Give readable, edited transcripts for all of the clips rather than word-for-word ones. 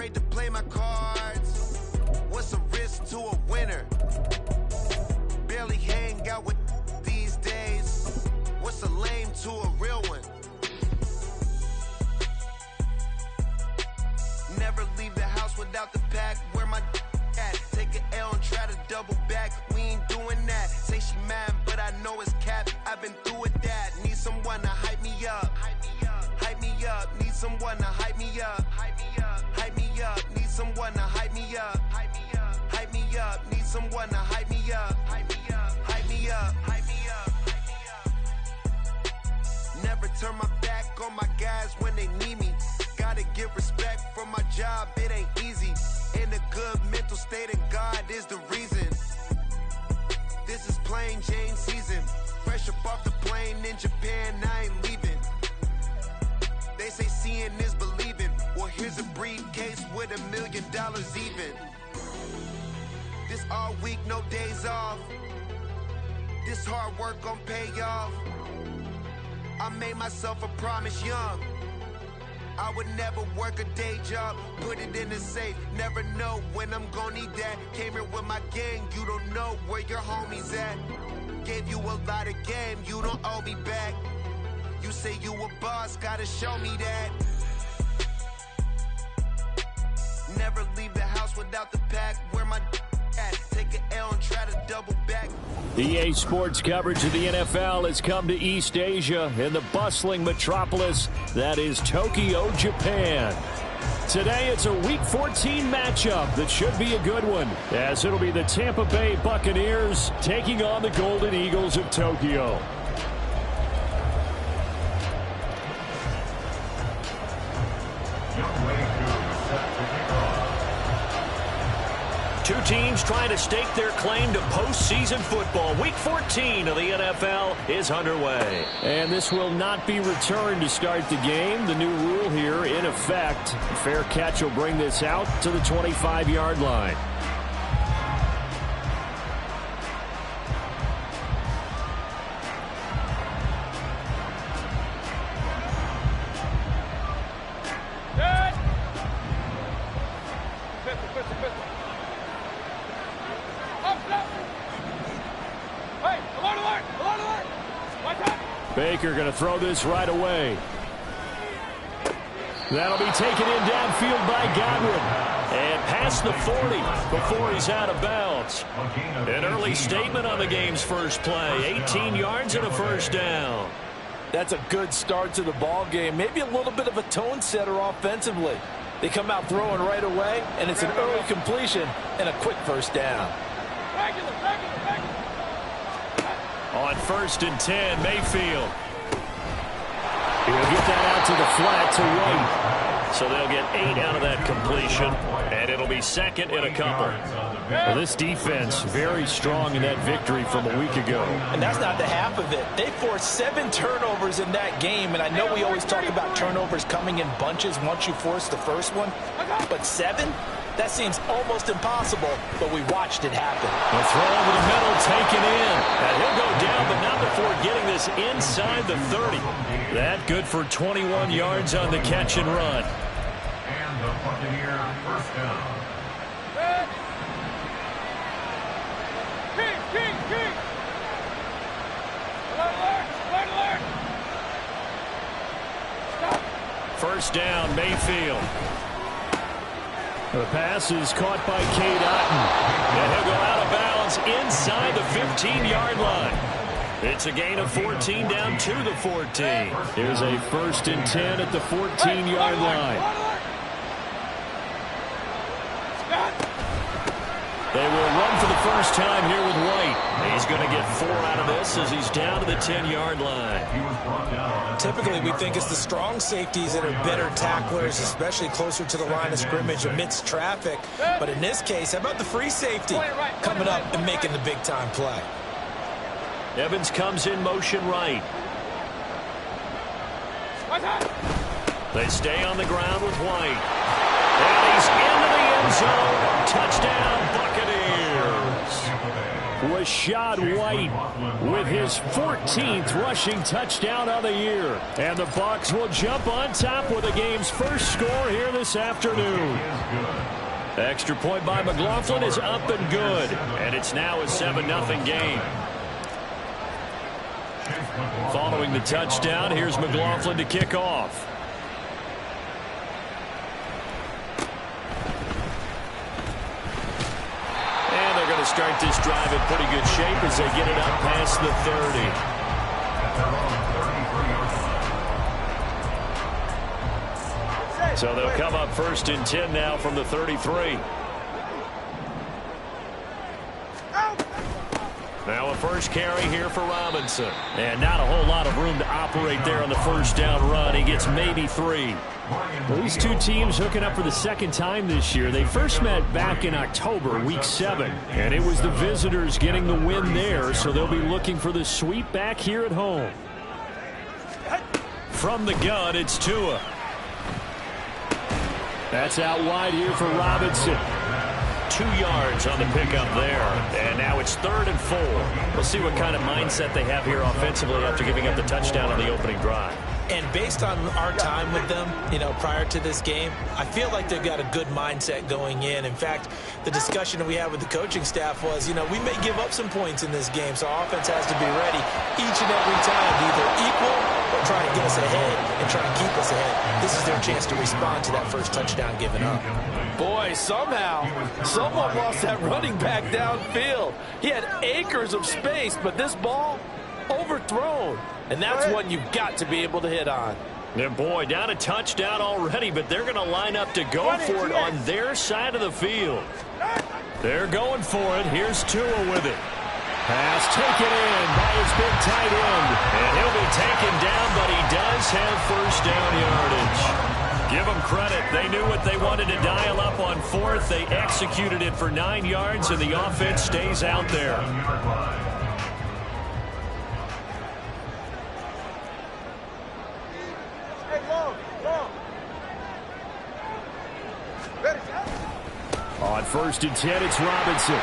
afraid to play my cards. What's a risk to a winner? Barely hang out with these days. What's a lame to a real one? Never leave the house without the pack. Where my at? Take an L and try to double back. We ain't doing that. Say she mad, but I know it's cap. I've been through with that. Need someone to hype me up. Hype me up. Need someone to hype me up. Hype me up. Need someone to hype me up. Hype me up. Need someone to hype me up. Hype me up. Never turn my back on my guys when they need me. Gotta give respect for my job, it ain't easy. In a good mental state, and God is the reason. This is plain Jane season. Fresh up off the plane in Japan, I ain't leaving. They say seeing is believing. Well, here's a briefcase with $1 million even. This all week, no days off. This hard work gon' pay off. I made myself a promise young. I would never work a day job, put it in the safe. Never know when I'm gonna need that. Came here with my gang, you don't know where your homies at. Gave you a lot of game, you don't owe me back. You say you a boss, gotta show me that. Never leave the house without the pack. Where my at? Take an L and try to double back. EA Sports coverage of the NFL has come to East Asia in the bustling metropolis that is Tokyo, Japan. Today it's a Week 14 matchup that should be a good one, as it'll be the Tampa Bay Buccaneers taking on the Golden Eagles of Tokyo. Two teams trying to stake their claim to postseason football. Week 14 of the NFL is underway. And this will not be returned to start the game. The new rule here in effect. Fair catch will bring this out to the 25-yard line. Baker going to throw this right away. That'll be taken in downfield by Godwin. And past the 40 before he's out of bounds. An early statement on the game's first play. 18 yards and a first down. That's a good start to the ball game. Maybe a little bit of a tone setter offensively. They come out throwing right away, and it's an early completion and a quick first down. On 1st and 10, Mayfield. He'll get that out to the flat to White. So they'll get 8 out of that completion, and it'll be second and a couple. Well, this defense very strong in that victory from a week ago. And that's not the half of it. They forced 7 turnovers in that game, and I know we always talk about turnovers coming in bunches once you force the first one, but 7? That seems almost impossible, but we watched it happen. The throw over the middle taken in. And he'll go down, but not before getting this inside the 30. That good for 21 yards on the catch and run. And the Buccaneer first down. King. Alert. Stop. First down, Mayfield. The pass is caught by Cade Otton. And he'll go out of bounds inside the 15-yard line. It's a gain of 14 down to the 14. Here's a 1st and 10 at the 14-yard line. They will run for the first time here with White. He's going to get 4 out of this as he's down to the 10-yard line. Typically, we think it's the strong safeties that are better tacklers, especially closer to the line of scrimmage amidst traffic. But in this case, how about the free safety coming up and making the big-time play? Evans comes in motion right. They stay on the ground with White. And he's into the end zone. Touchdown, Buccaneers. Rachaad White with his 14th rushing touchdown of the year. And the Bucs will jump on top with the game's first score here this afternoon. Extra point by McLaughlin is up and good. And it's now a 7-0 game. Following the touchdown, here's McLaughlin to kick off. And they're going to start this drive in pretty good shape as they get it up past the 30. So they'll come up 1st and 10 now from the 33. Now a first carry here for Robinson. And not a whole lot of room to operate there on the first down run. He gets maybe 3. Well, these two teams hooking up for the second time this year. They first met back in October, week 7. And it was the visitors getting the win there, so they'll be looking for the sweep back here at home. From the gun, it's Tua. That's out wide here for Robinson. 2 yards on the pickup there. And now it's 3rd and 4. We'll see what kind of mindset they have here offensively after giving up the touchdown on the opening drive. And based on our time with them, prior to this game, I feel like they've got a good mindset going in. In fact, the discussion that we had with the coaching staff was, we may give up some points in this game, so our offense has to be ready each and every time to either equal or try to get us ahead and try to keep us ahead. This is their chance to respond to that first touchdown given up. Boy, somehow, someone lost that running back downfield. He had acres of space, but this ball overthrown. And that's one you've got to be able to hit on. And boy, down a touchdown already, but they're going to line up to go for it on their side of the field. They're going for it. Here's Tua with it. Pass taken in by his big tight end. And he'll be taken down, but he does have first down yardage. Give them credit. They knew what they wanted to dial up on 4th. They executed it for 9 yards, and the offense stays out there. On 1st and 10, it's Robinson.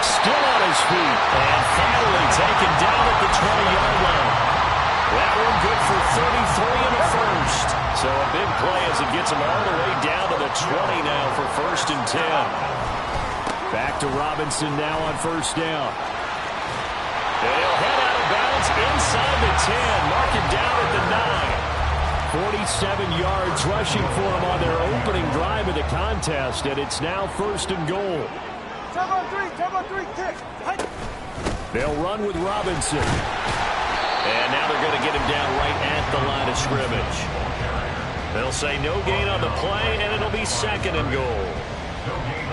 Still on his feet, and finally taken down at the 20-yard line. That one good for 33 in the first. So a big play as it gets him all the way down to the 20 now for 1st and 10. Back to Robinson now on 1st down. And he'll head out of bounds inside the 10. Mark it down at the 9. 47 yards rushing for him on their opening drive of the contest, and it's now 1st and goal. Turbo 3, kick. They'll run with Robinson. And now they're going to get him down right at the line of scrimmage. They'll say no gain on the play, and it'll be 2nd and goal.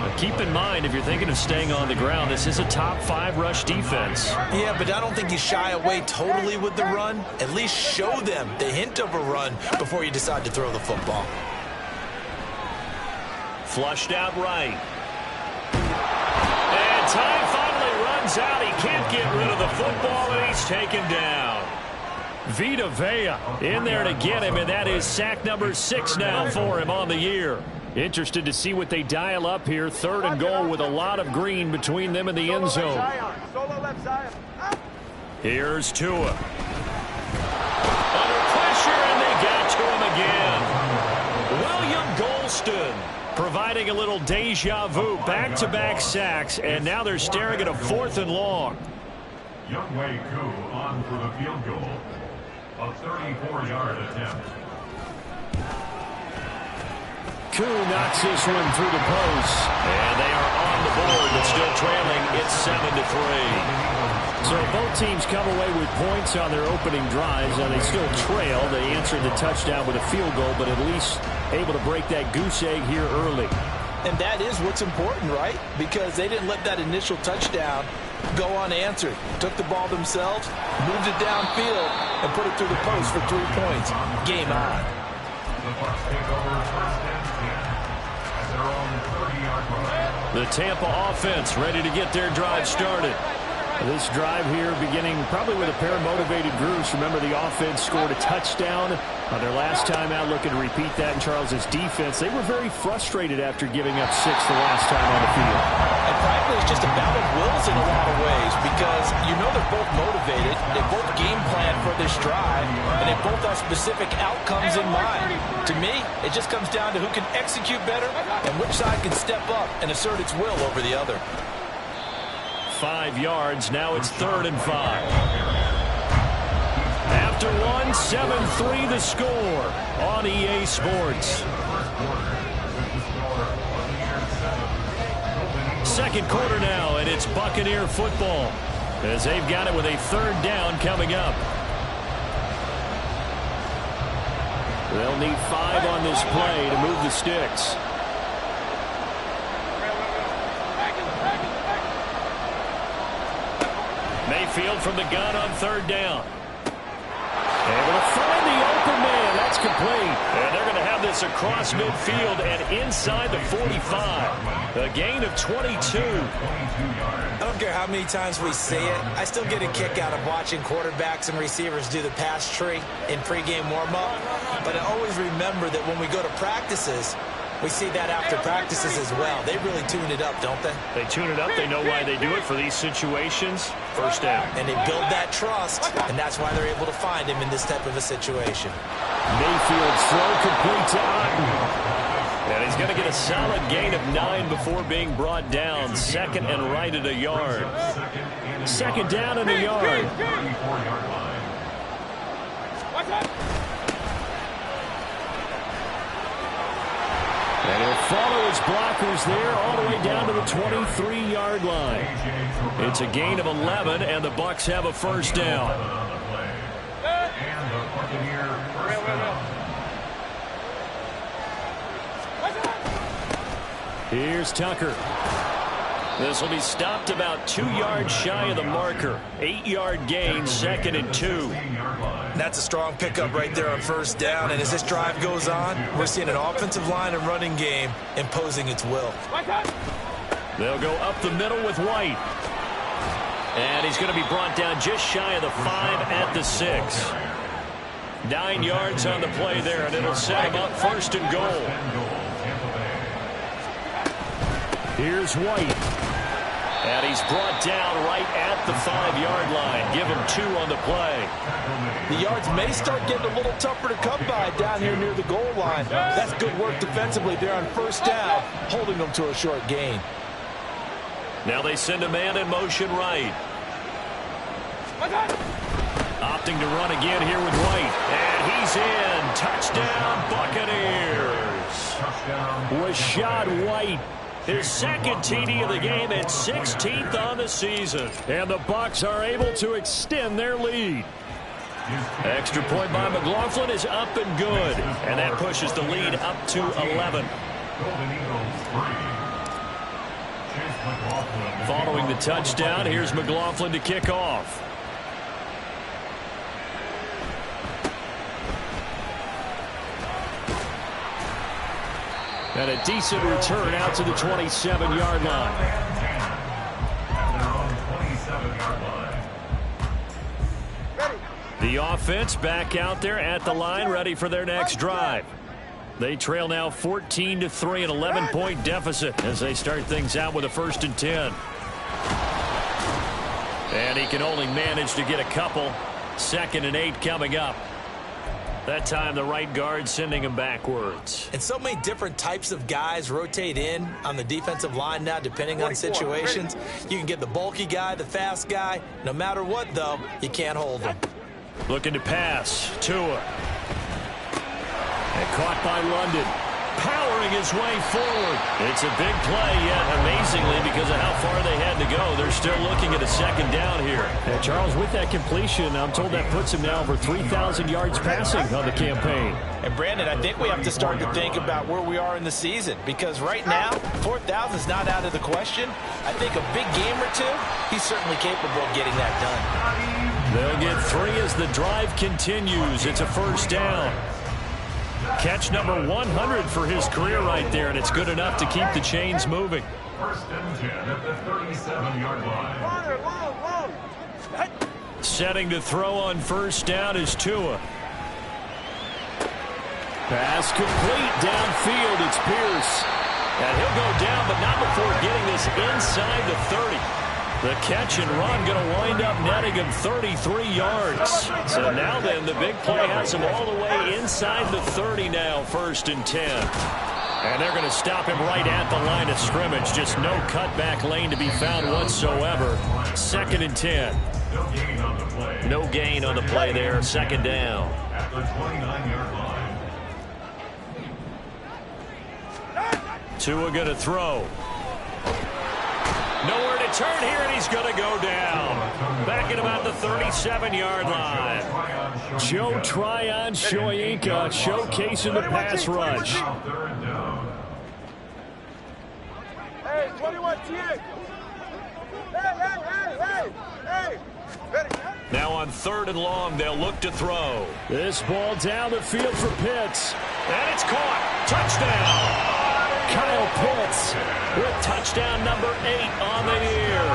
But keep in mind, if you're thinking of staying on the ground, this is a top 5 rush defense. Yeah, but I don't think you shy away totally with the run. At least show them the hint of a run before you decide to throw the football. Flushed out right. And time finally runs out. He can't get rid of the football, and he's taken down. Vita Vea in there to get him, and that is sack number 6 now for him on the year. Interested to see what they dial up here. 3rd and goal with a lot of green between them and the end zone. Here's Tua. Under pressure, and they got to him again. William Golston providing a little deja vu. Back-to-back sacks, and now they're staring at a 4th and long. Youngway Koo on for the field goal. A 34-yard attempt. Koo knocks this one through the post. And they are on the board, but still trailing. It's 7-3. So both teams come away with points on their opening drives, and they still trail. They answered the touchdown with a field goal, but at least able to break that goose egg here early. And that is what's important, right? Because they didn't let that initial touchdown go unanswered. Took the ball themselves, moved it downfield, and put it through the post for 3 points. Game on. The Bucs take over 1st and 10 at their own 30-yard line. The Tampa offense ready to get their drive started. This drive here beginning probably with a pair of motivated groups. Remember, the offense scored a touchdown on their last time out, looking to repeat that in Charles's defense. They were very frustrated after giving up 6 the last time on the field. And frankly, it's just a battle of wills in a lot of ways because you know they're both motivated, they both game plan for this drive, and they both have specific outcomes in mind. To me, it just comes down to who can execute better and which side can step up and assert its will over the other. 5 yards. Now it's 3rd and 5. After one, 7-3 the score on EA Sports. Second quarter now, and it's Buccaneer football as they've got it with a 3rd down coming up. They'll need 5 on this play to move the sticks. Mayfield from the gun on 3rd down. Able to find the open man. That's complete. And they're going to have this across midfield and inside the 45. A gain of 22. I don't care how many times we see it. I still get a kick out of watching quarterbacks and receivers do the pass tree in pregame warm-up. But I always remember that when we go to practices, we see that after practices as well. They really tune it up, don't they? They tune it up. They know why they do it for these situations. 1st down. And they build that trust, and that's why they're able to find him in this type of a situation. Mayfield's throw complete to Otten. And he's going to get a solid gain of 9 before being brought down. 2nd and right at a yard. 2nd down and a yard. And he'll follow his blockers there all the way down to the 23-yard line. It's a gain of 11, and the Bucs have a 1st down. Here's Tucker. This will be stopped about 2 yards shy of the marker. 8-yard gain, 2nd and 2. That's a strong pickup right there on 1st down. And as this drive goes on, we're seeing an offensive line and running game imposing its will. They'll go up the middle with White. And he's going to be brought down just shy of the 5 at the 6. 9 yards on the play there, and it'll set him up 1st and goal. Here's White. And he's brought down right at the 5-yard line. Give him 2 on the play. The yards may start getting a little tougher to come by down here near the goal line. That's good work defensively there on 1st down, holding them to a short gain. Now they send a man in motion right. Opting to run again here with White. And he's in. Touchdown, Buccaneers. Rashad White. His 2nd TD of the game and 16th on the season. And the Bucs are able to extend their lead. Extra point by McLaughlin is up and good. And that pushes the lead up to 11. Following the touchdown, here's McLaughlin to kick off. And a decent return out to the 27-yard line. The offense back out there at the line, ready for their next drive. They trail now 14-3, an 11-point deficit as they start things out with a 1st and 10. And he can only manage to get a couple. 2nd and 8 coming up. That time the right guard sending him backwards. And so many different types of guys rotate in on the defensive line now depending on situations. You can get the bulky guy, the fast guy. No matter what, though, you can't hold him. Looking to pass. Tua. And caught by London. Powering his way forward. It's a big play, yet amazingly, because of how far they had to go, they're still looking at a 2nd down here. And Charles, with that completion, I'm told that puts him now over 3,000 yards passing on the campaign. And Brandon, I think we have to start to think about where we are in the season, because right now, 4,000 is not out of the question. I think a big game or 2, he's certainly capable of getting that done. They'll get 3 as the drive continues. It's a 1st down. Catch number 100 for his career right there, and it's good enough to keep the chains moving. First and 10 at the 37-yard line. Setting to throw on first down is Tua. Pass complete downfield. It's Pierce. And he'll go down, but not before getting this inside the 30. The catch and run going to wind up netting him 33 yards. So now then, the big play has him all the way inside the 30 now, first and 10. And they're going to stop him right at the line of scrimmage. Just no cutback lane to be found whatsoever. Second and 10. No gain on the play there. Second down. At the 29-yard line. Tua going to throw. Nowhere to turn here, and he's going to go down. Back at about the 37-yard line. Joe Tryon Shoyinka showcasing the pass rush. Hey, 21 TX. Hey. Now on third and long, they'll look to throw. This ball down the field for Pitts. And it's caught. Touchdown. Kyle Pitts with touchdown number 8 on the year.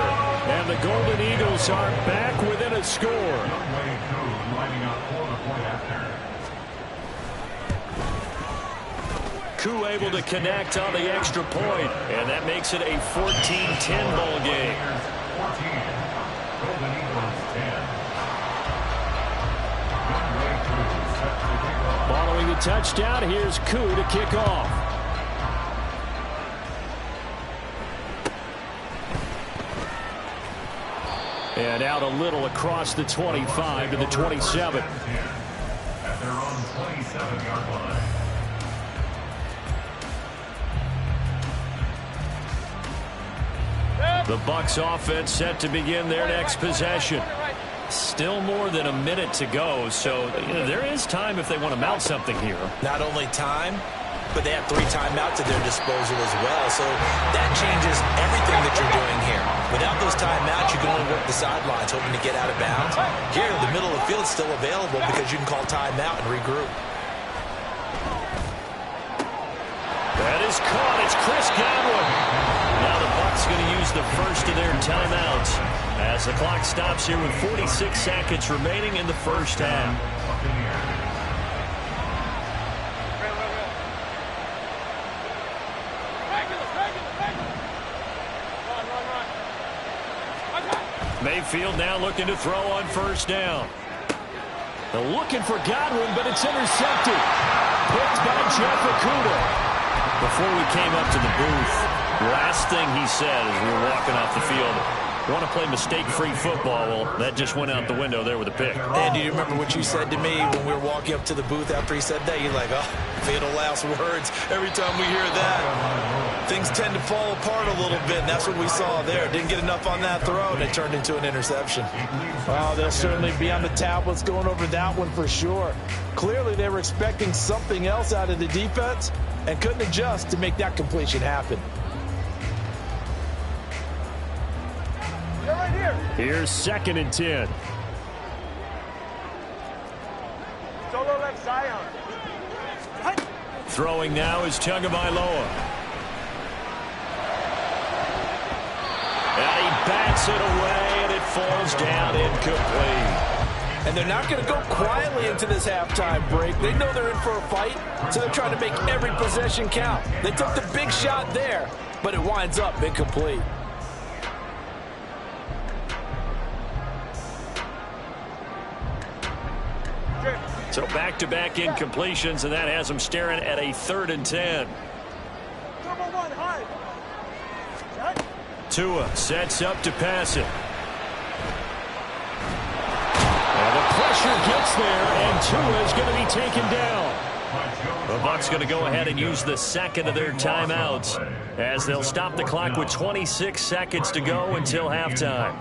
And the Golden Eagles are back within a score. Koo able to connect on the extra point, and that makes it a 14-10 ball game. Following the touchdown, here's Koo to kick off. And out a little across the 25 to the 27. At their own 27-yard line. The Bucs offense set to begin their next possession. Still more than a minute to go, so there is time if they want to mount something here. Not only time, but they have 3 timeouts at their disposal as well, so that changes everything that you're doing here. Without those timeouts, you can only work the sidelines, hoping to get out of bounds. Here, the middle of the field is still available because you can call timeout and regroup. That is caught. It's Chris Godwin. Now the Bucs going to use the first of their timeouts as the clock stops here with 46 seconds remaining in the first half. Mayfield now looking to throw on first down. They're looking for Godwin, but it's intercepted. Picked by Jeff Okudah. Before we came up to the booth, last thing he said as we were walking off the field, want to play mistake-free football. Well, that just went out the window there with a pick. And do you remember what you said to me when we were walking up to the booth after he said that? You're like, oh, fatal last words. Every time we hear that, things tend to fall apart a little bit, and that's what we saw there. Didn't get enough on that throw, and it turned into an interception. Oh, they'll certainly be on the tablets going over that one for sure. Clearly, they were expecting something else out of the defense and couldn't adjust to make that completion happen. Right here. Here's second and 10. Solo left Zion. Throwing now is Tagovailoa. And he bats it away, and it falls down incomplete. And they're not going to go quietly into this halftime break. They know they're in for a fight, so they're trying to make every possession count. They took the big shot there, but it winds up incomplete. So back-to-back incompletions, and that has them staring at a 3rd and 10. Tua sets up to pass it. And the pressure gets there, and Tua is going to be taken down. The Bucs going to go ahead and use the second of their timeouts as they'll stop the clock with 26 seconds to go until halftime.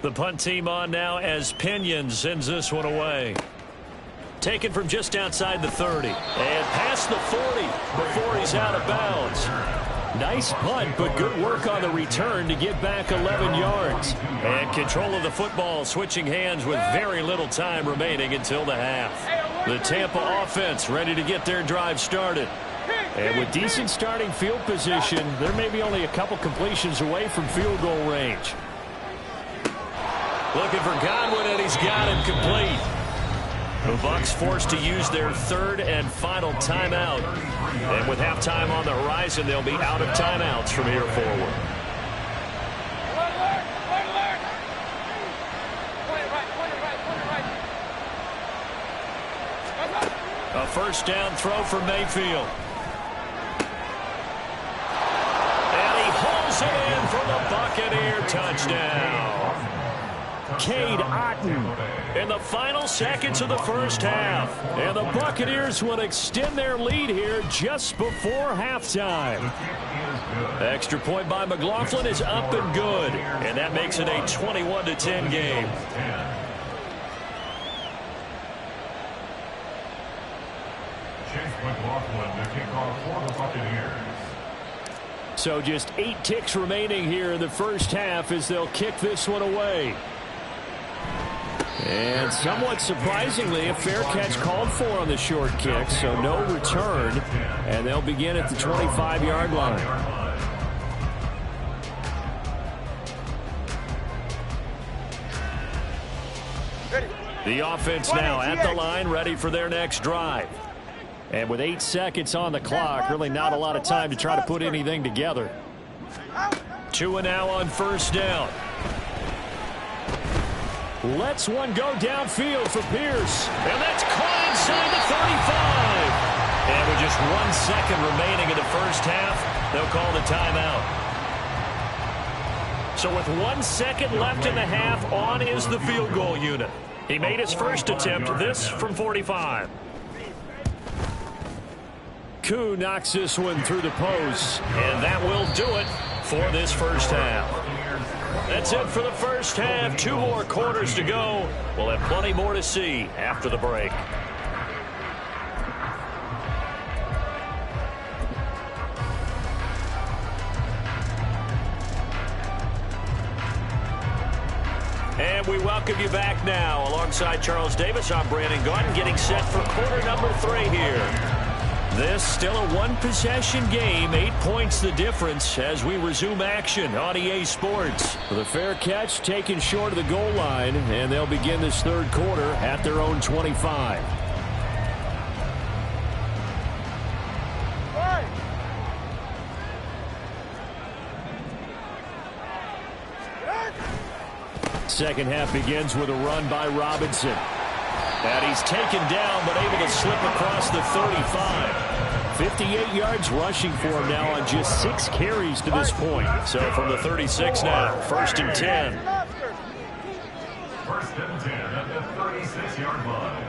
The punt team on now as Pinion sends this one away. Taken from just outside the 30 and past the 40 before he's out of bounds. Nice punt, but good work on the return to get back 11 yards. And control of the football switching hands with very little time remaining until the half. The Tampa offense ready to get their drive started. And with decent starting field position, there may be only a couple completions away from field goal range. Looking for Godwin, and he's got him complete. The Bucs forced to use their third and final timeout. And with halftime on the horizon, they'll be out of timeouts from here forward. A first down throw for Mayfield. And he hauls it in for the Buccaneer touchdown. Cade Otton in the final seconds of the first half. And the Buccaneers will extend their lead here just before halftime. Extra point by McLaughlin is up and good. And that makes it a 21-10 game. McLaughlin to kick off for the Buccaneers. So just 8 ticks remaining here in the first half as they'll kick this one away. And somewhat surprisingly, a fair catch called for on the short kick, so no return. And they'll begin at the 25-yard line. The offense now at the line, ready for their next drive. And with 8 seconds on the clock, really not a lot of time to try to put anything together. Tua now on first down. Lets one go downfield for Pierce. And that's caught inside the 35. And with just 1 second remaining in the first half, they'll call the timeout. So with 1 second left in the half, on is the field goal unit. He made his first attempt, this from 45. Koo knocks this one through the post, and that will do it for this first half. That's it for the first half. 2 more quarters to go. We'll have plenty more to see after the break. And we welcome you back now. Alongside Charles Davis, I'm Brandon Gaudin, getting set for quarter number 3 here. This still a 1-possession game, 8 points the difference as we resume action on EA Sports. The fair catch taken short of the goal line, and they'll begin this third quarter at their own 25. Second half begins with a run by Robinson. And he's taken down, but able to slip across the 35. 58 yards rushing for him now on just 6 carries to this point. So from the 36 now, 1st and 10. 1st and 10 at the 36-yard line.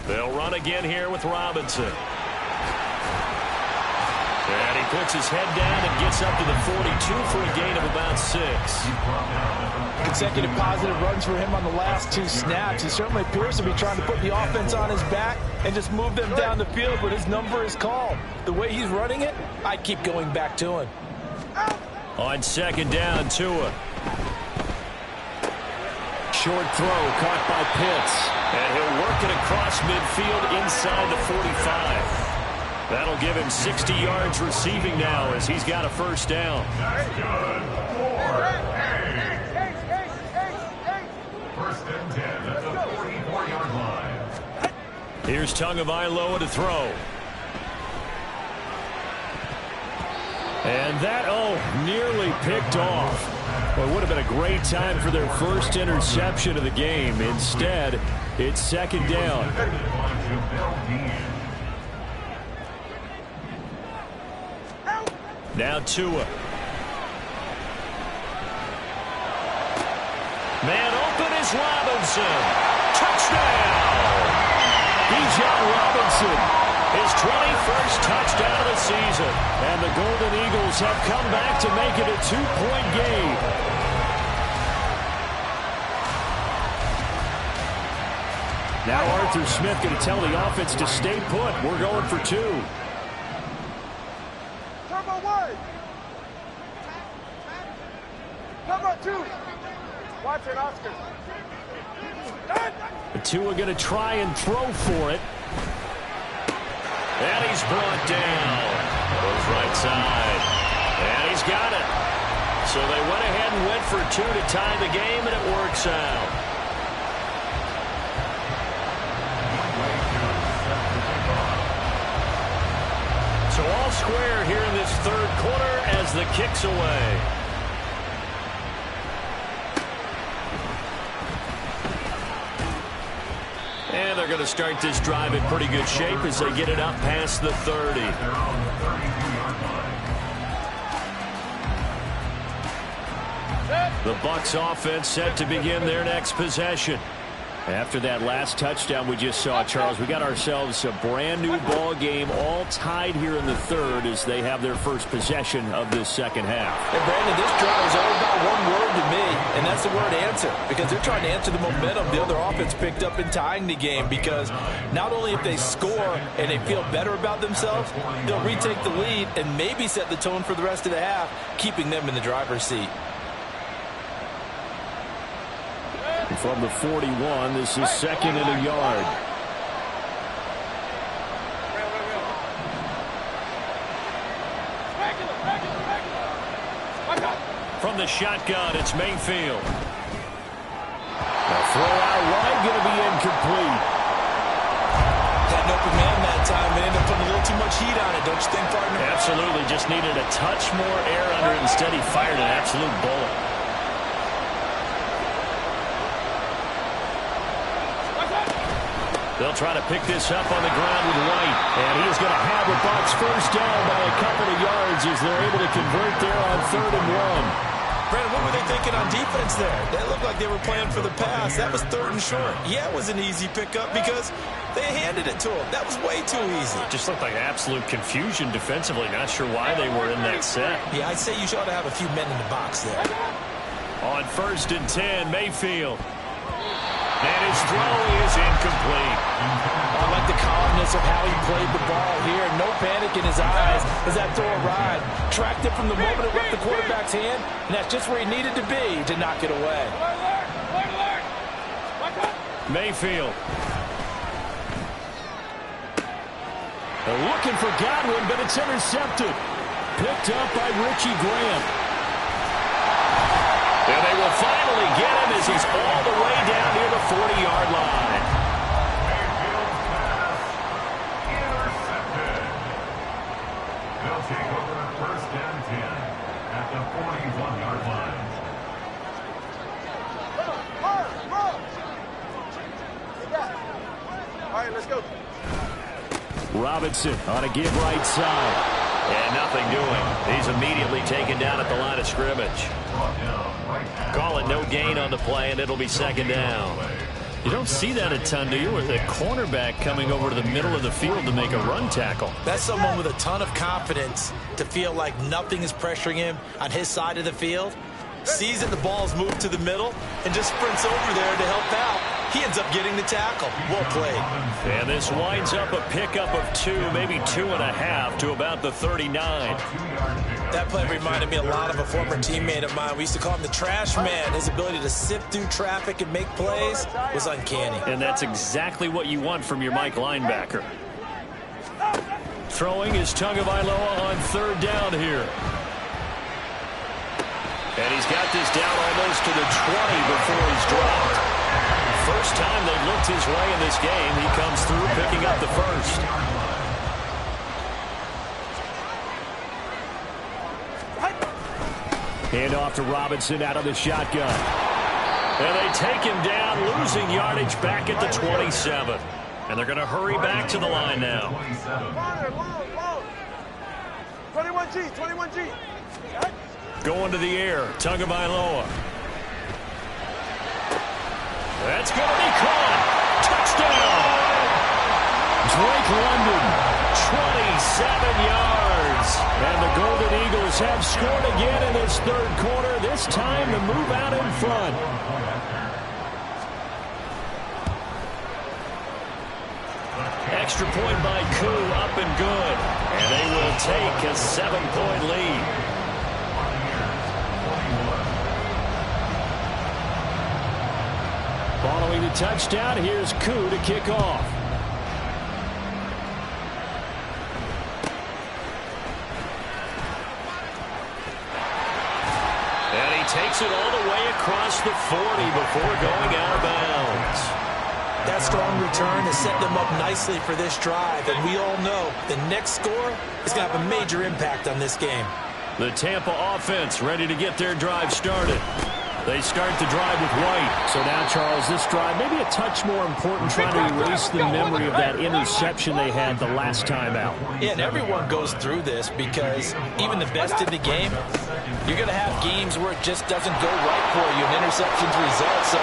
They'll run again here with Robinson. And he puts his head down and gets up to the 42 for a gain of about 6. Consecutive positive runs for him on the last 2 snaps. He certainly appears to be trying to put the offense on his back and just move them down the field, but his number is called. The way he's running it, I keep going back to him. On second down, Tua. Short throw caught by Pitts. And he'll work it across midfield inside the 45. That'll give him 60 yards receiving now as he's got a first down. That's good. 1st and 10 at the 44-yard line. Here's Tagovailoa to throw. And that, nearly picked off. Well, it would have been a great time for their first interception of the game. Instead, it's second down. Now Tua. Man open is Robinson. Touchdown! Bijan Robinson, his 21st touchdown of the season. And the Golden Eagles have come back to make it a 2-point game. Now Arthur Smith going to tell the offense to stay put. We're going for 2. Watson, Oscar. The two are going to try and throw for it. And he's brought down. Goes right side. And he's got it. So they went ahead and went for two to tie the game, and it works out. So all square here in this third quarter as the kick's away. And they're going to start this drive in pretty good shape as they get it up past the 30. The Bucs offense set to begin their next possession. After that last touchdown we just saw, Charles, we got ourselves a brand new ball game, all tied here in the third as they have their first possession of this second half. And Brandon, this drive is all about one word to me, and that's the word answer, because they're trying to answer the momentum the other offense picked up in tying the game, because not only if they score and they feel better about themselves, they'll retake the lead and maybe set the tone for the rest of the half, keeping them in the driver's seat. From the 41, this is second and a yard. From the shotgun, it's Mayfield. A throw out wide, going to be incomplete. Had an open man that time and ended up putting a little too much heat on it, don't you think, partner? Absolutely, just needed a touch more air under it. Instead, he fired an absolute bullet. They'll try to pick this up on the ground with White. And he is going to have the Bucs first down by a couple of yards as they're able to convert there on 3rd and 1. Brandon, what were they thinking on defense there? That looked like they were playing for the pass. That was 3rd and short. Yeah, it was an easy pickup because they handed it to him. That was way too easy. Just looked like absolute confusion defensively. Not sure why they were in that set. Yeah, I'd say you ought to have a few men in the box there. On 1st and 10, Mayfield. And his throw is incomplete. I like the calmness of how he played the ball here. No panic in his eyes as that throw arrived. Tracked it from the moment it left the quarterback's hand, and that's just where he needed to be to knock it away. Mayfield. They're looking for Godwin, but it's intercepted. Picked up by Richie Grant. And they will finally get him as he's all the way down near the 40-yard line. Mayfield's pass intercepted. They'll take over at 1st and 10 at the 41-yard line. All right, let's go. Robinson on a give right side. And nothing doing. He's immediately taken down at the line of scrimmage. Call it no gain on the play, and it'll be 2nd down. You don't see that a ton, do you? With a cornerback coming over to the middle of the field to make a run tackle. That's someone with a ton of confidence to feel like nothing is pressuring him on his side of the field. Sees that the ball's moved to the middle and just sprints over there to help out. He ends up getting the tackle. Well played. And this winds up a pickup of 2, maybe 2.5 to about the 39. That play reminded me a lot of a former teammate of mine. We used to call him the trash man. His ability to sift through traffic and make plays was uncanny. And that's exactly what you want from your Mike linebacker. Throwing is Tagovailoa on 3rd down here. And he's got this down almost to the 20 before he's dropped. First time they looked his way in this game. He comes through picking up the first. Hand off to Robinson out of the shotgun. And they take him down, losing yardage back at the 27. And they're going to hurry back to the line now. 21G, 21G. Going to the air, Tagovailoa. That's going to be caught. Touchdown. Drake London, 27 yards. And the Golden Eagles have scored again in this third quarter. This time to move out in front. Extra point by Koo, up and good. And they will take a 7-point lead. Throwing the touchdown, here's Koo to kick off. And he takes it all the way across the 40 before going out of bounds. That strong return has set them up nicely for this drive, and we all know the next score is going to have a major impact on this game. The Tampa offense ready to get their drive started. They start the drive with White. So now, Charles, this drive maybe a touch more important, trying to erase the memory of that interception they had the last time out. Yeah, and everyone goes through this because even the best in the game, you're going to have games where it just doesn't go right for you, and interceptions result. So,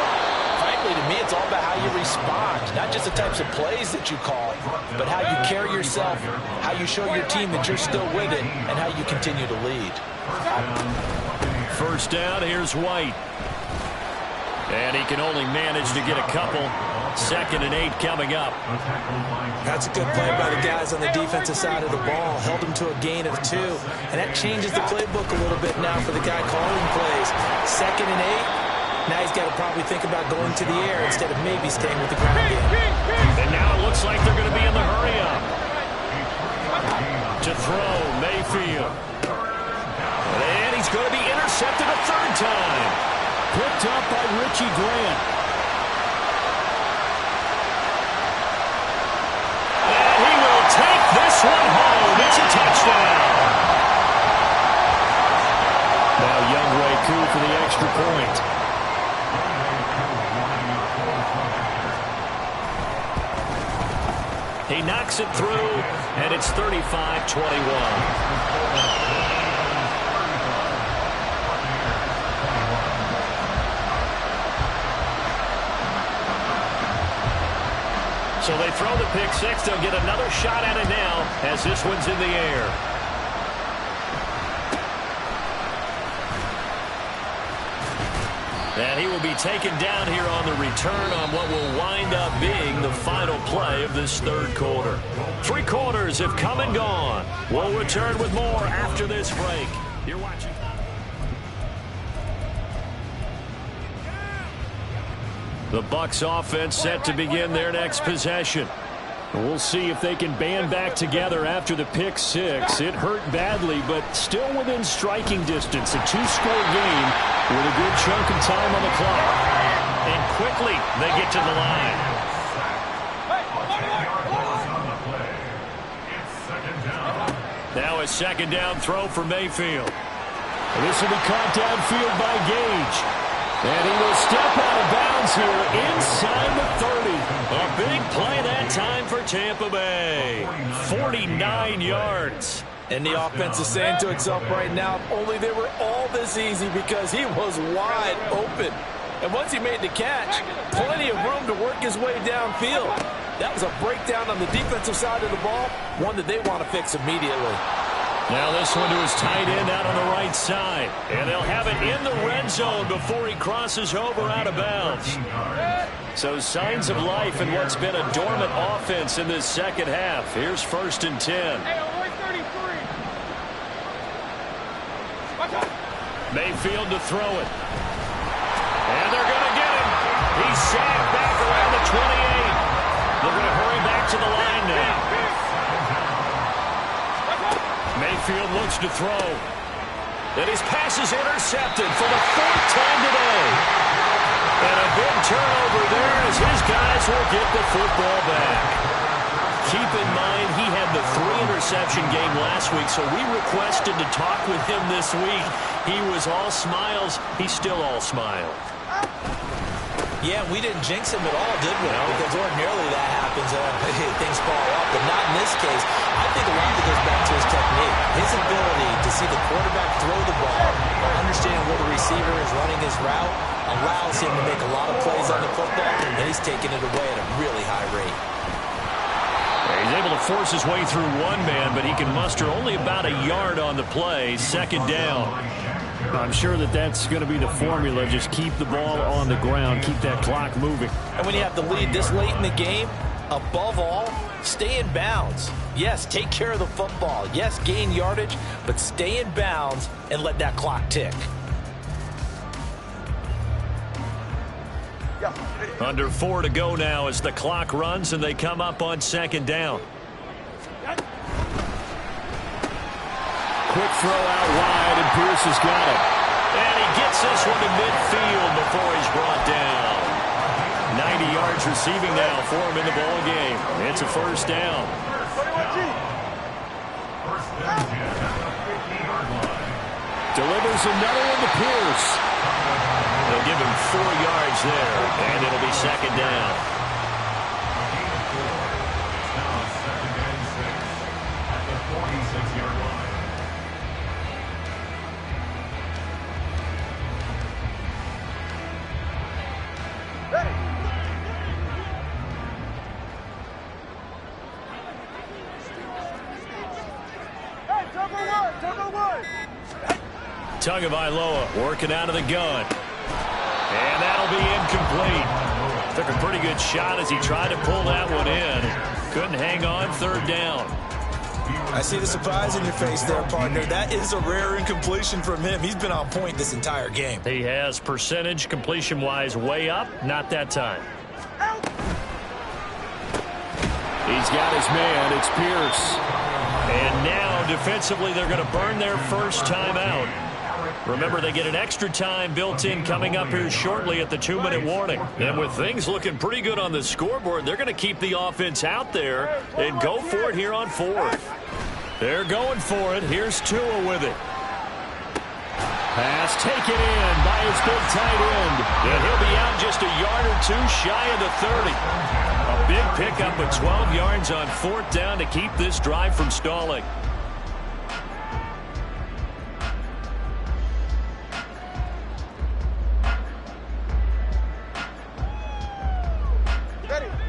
frankly, to me, it's all about how you respond, not just the types of plays that you call, but how you carry yourself, how you show your team that you're still with it, and how you continue to lead. First down, here's White. And he can only manage to get a couple. 2nd and 8 coming up. That's a good play by the guys on the defensive side of the ball. Held him to a gain of 2. And that changes the playbook a little bit now for the guy calling plays. 2nd and 8. Now he's got to probably think about going to the air instead of maybe staying with the ground game. And now it looks like they're going to be in the hurry-up. To throw, Mayfield. And he's going to be intercepted a 3rd time. Picked up by Richie Grant. And he will take this one home. It's a touchdown. Now Younghoe Koo for the extra point. He knocks it through, and it's 35-21. So they throw the pick six. They'll get another shot at it now as this one's in the air. And he will be taken down here on the return on what will wind up being the final play of this 3rd quarter. 3 quarters have come and gone. We'll return with more after this break. You're watching. The Bucs offense set to begin their next possession. We'll see if they can band back together after the pick six. It hurt badly, but still within striking distance. A 2-score game with a good chunk of time on the clock. And quickly they get to the line. Now a 2nd down throw for Mayfield. This will be caught downfield by Gage. And he will step out of bounds here inside the 30. A big play that time for Tampa Bay. 49 yards. And the offense is saying to itself right now, if only they were all this easy, because he was wide open. And once he made the catch, plenty of room to work his way downfield. That was a breakdown on the defensive side of the ball, one that they want to fix immediately. Now this one to his tight end out on the right side. And they'll have it in the red zone before he crosses over out of bounds. So signs of life in what's been a dormant offense in this 2nd half. Here's 1st and 10. Mayfield to throw it. And they're going to get him. He's sacked back around the 28. They're going to hurry back to the line now. Mayfield looks to throw. And his pass is intercepted for the 4th time today. And a big turnover there as his guys will get the football back. Keep in mind he had the 3-interception game last week, so we requested to talk with him this week. He was all smiles. He's still all smiles. Yeah, we didn't jinx him at all, did we? No. Because ordinarily that happens. Things fall off, but not in this case. I think a lot of it goes back to his technique. His ability to see the quarterback throw the ball, understanding where the receiver is running his route, allows him to make a lot of plays on the football, and he's taking it away at a really high rate. He's able to force his way through one man, but he can muster only about a yard on the play. 2nd down. I'm sure that that's going to be the formula. Just keep the ball on the ground. Keep that clock moving. And when you have the lead this late in the game, above all, stay in bounds. Yes, take care of the football. Yes, gain yardage, but stay in bounds and let that clock tick. Under 4 to go now as the clock runs and they come up on second down. Quick throw out wide, and Pierce has got it. And he gets this one to midfield before he's brought down. 90 yards receiving now for him in the ball game. It's a first down. Delivers another one to Pierce. They'll give him 4 yards there, and it'll be second down. At the 46-yard line. Tagovailoa working out of the gun. And that'll be incomplete. Took a pretty good shot as he tried to pull that one in. Couldn't hang on, third down. I see the surprise in your face there, partner. That is a rare incompletion from him. He's been on point this entire game. He has percentage completion-wise way up. Not that time. He's got his man. It's Pierce. And now, defensively, they're going to burn their first timeout. Remember, they get an extra time built in coming up here shortly at the 2-minute warning. And with things looking pretty good on the scoreboard, they're going to keep the offense out there and go for it here on fourth. They're going for it. Here's Tua with it. Pass taken in by his big tight end. And he'll be out just a yard or two shy of the 30. A big pickup of 12 yards on fourth down to keep this drive from stalling.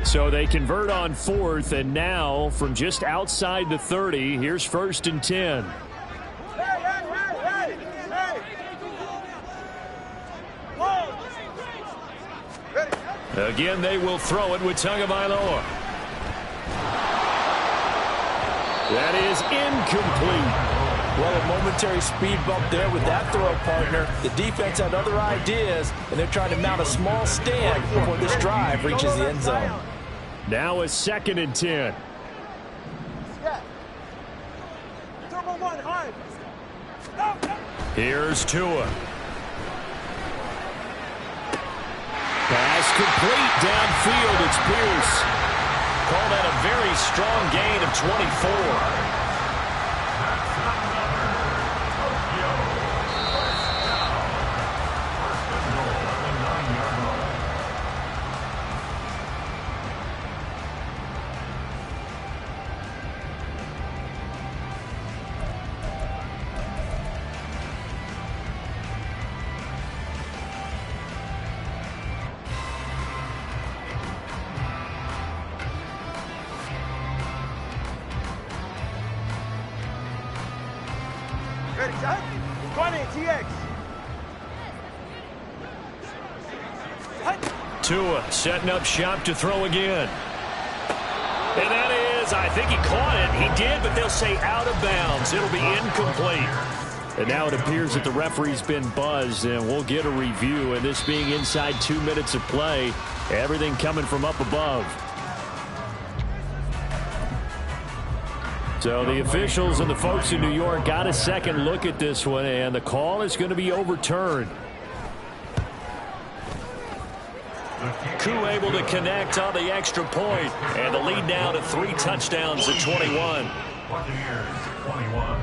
So they convert on fourth, and now from just outside the 30, here's first and 10. Again, they will throw it with Tagovailoa. That is incomplete. Well, a momentary speed bump there with that throw, partner. The defense had other ideas, and they're trying to mount a small stand before this drive reaches the end zone. Now a second and 10. Here's Tua. Pass complete downfield. It's Pierce. Call that a very strong gain of 24. Tua setting up shop to throw again. And that is, I think he caught it. He did, but they'll say out of bounds. It'll be incomplete. And now it appears that the referee's been buzzed, and we'll get a review. And this being inside 2 minutes of play, everything coming from up above. So the officials and the folks in New York got a second look at this one, and the call is going to be overturned. Koo able to connect on the extra point, and the lead now to 3 touchdowns at 21. Buccaneers 21.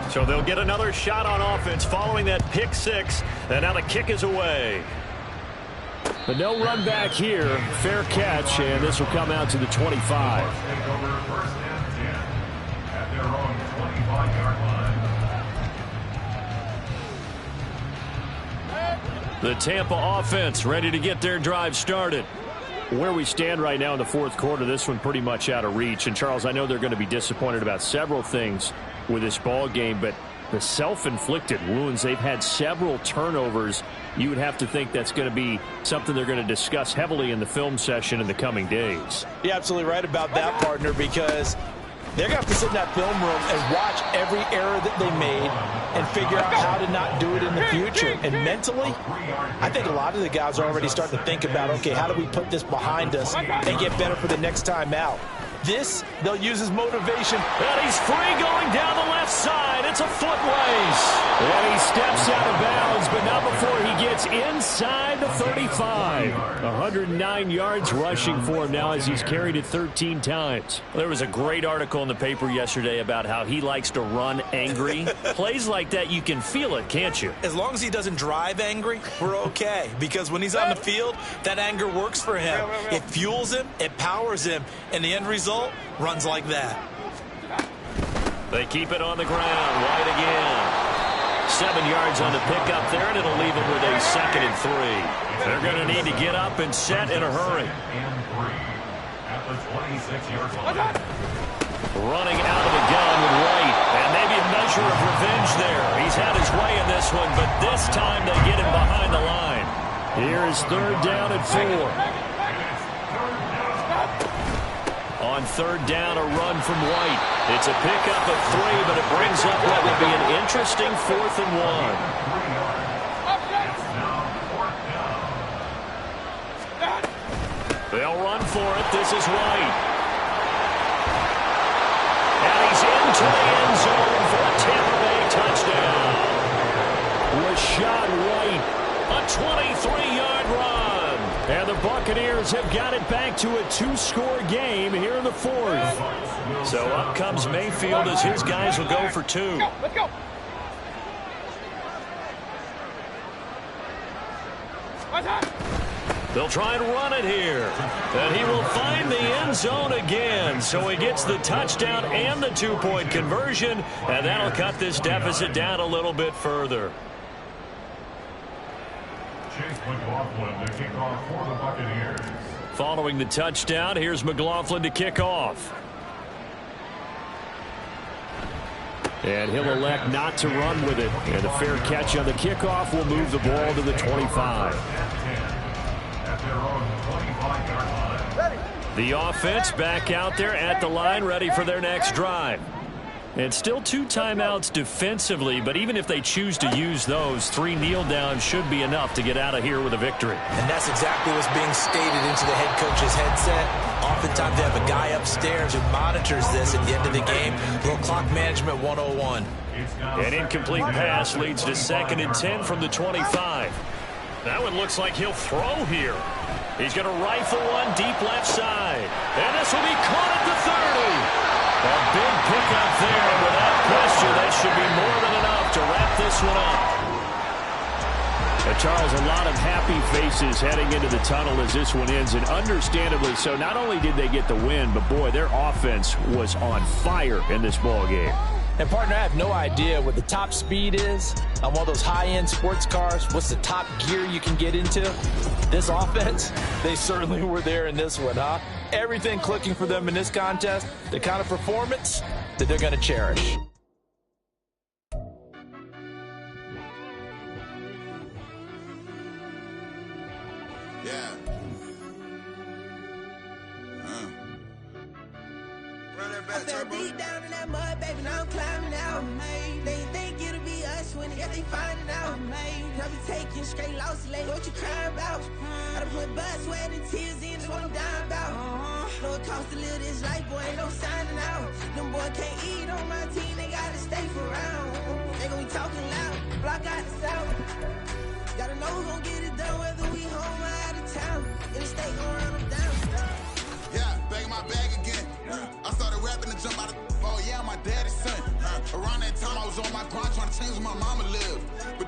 So they'll get another shot on offense following that pick six, and now the kick is away. But no run back here. Fair catch, and this will come out to the 25. Take over first and 10 at their own 25-yard line. The Tampa offense ready to get their drive started. Where we stand right now in the fourth quarter, this one pretty much out of reach. And, Charles, I know they're going to be disappointed about several things with this ball game, but The self-inflicted wounds. They've had several turnovers. You would have to think that's going to be something they're going to discuss heavily in the film session in the coming days. You're absolutely right about that, partner, because they're going to have to sit in that film room and watch every error that they made and figure out how to not do it in the future. And mentally, I think a lot of the guys are already starting to think about, okay, how do we put this behind us and get better for the next time out? This, they'll use as motivation. And he's free going down the left side. It's a foot race. And he steps out of bounds, but not before he gets inside the 35. 109 yards rushing for him now as he's carried it 13 times. There was a great article in the paper yesterday about how he likes to run angry. Plays like that, you can feel it, can't you? As long as he doesn't drive angry, we're okay. Because when he's on the field, that anger works for him. It fuels him, it powers him, and the end result runs like that. They keep it on the ground. White again. 7 yards on the pickup there, and it'll leave him with a 2nd and 3. They're going to need to get up and set in a hurry. At the 26-yard line. Running out of the gun with White. And maybe a measure of revenge there. He's had his way in this one, but this time they get him behind the line. Here is 3rd down and 4. On 3rd down, a run from White. It's a pickup of 3, but it brings up what would be an interesting 4th and 1. They'll run for it. This is White. And he's into the end zone for a Tampa Bay touchdown. Rashad White, a 23-yard run. And the Buccaneers have got it back to a 2-score game here in the 4th. So up comes Mayfield as his guys will go for 2. Let's go. They'll try and run it here. And he will find the end zone again. So he gets the touchdown and the 2-point conversion. And that'll cut this deficit down a little bit further. Chase McLaughlin to kick off for the Buccaneers. Following the touchdown, here's McLaughlin to kick off. And he'll elect not to run with it. And a fair catch on the kickoff will move the ball to the 25. At their own 25-yard line. The offense back out there at the line, ready for their next drive. And still 2 timeouts defensively, but even if they choose to use those, 3 kneel downs should be enough to get out of here with a victory. And that's exactly what's being stated into the head coach's headset. Oftentimes they have a guy upstairs who monitors this at the end of the game. Little clock management 101. An incomplete pass leads to 2nd and 10 from the 25. That one looks like he'll throw here. He's going to rifle one deep left side. And this will be caught at the 30. A big pickup there. Without question, that should be more than enough to wrap this one up. Charles, a lot of happy faces heading into the tunnel as this one ends, and understandably so. Not only did they get the win, but boy, their offense was on fire in this ball game. And, partner, I have no idea what the top speed is on one of those high-end sports cars. What's the top gear you can get into? This offense, they certainly were there in this one, huh? Everything clicking for them in this contest, the kind of performance that they're going to cherish. Yeah. Run that back, turbo. Deep down in that mud, baby, now I'm climbing out. They think it'll be us when they finding out. I be taking straight losses, like what you crying about? I done put blood, sweat, and tears in, that's what I'm dying about. Know it costs to live this life, boy, ain't no signing out. Them boy can't eat on my team, they gotta stay for round. They gon' be talking loud, block out the south. Gotta know who gon' get it done, whether we home or out of town. In the state gon' run them down. Yeah, back in my bag again. I started rapping to jump out of oh yeah, my daddy's son. Around that time I was on my grind trying to change where my mama lived. But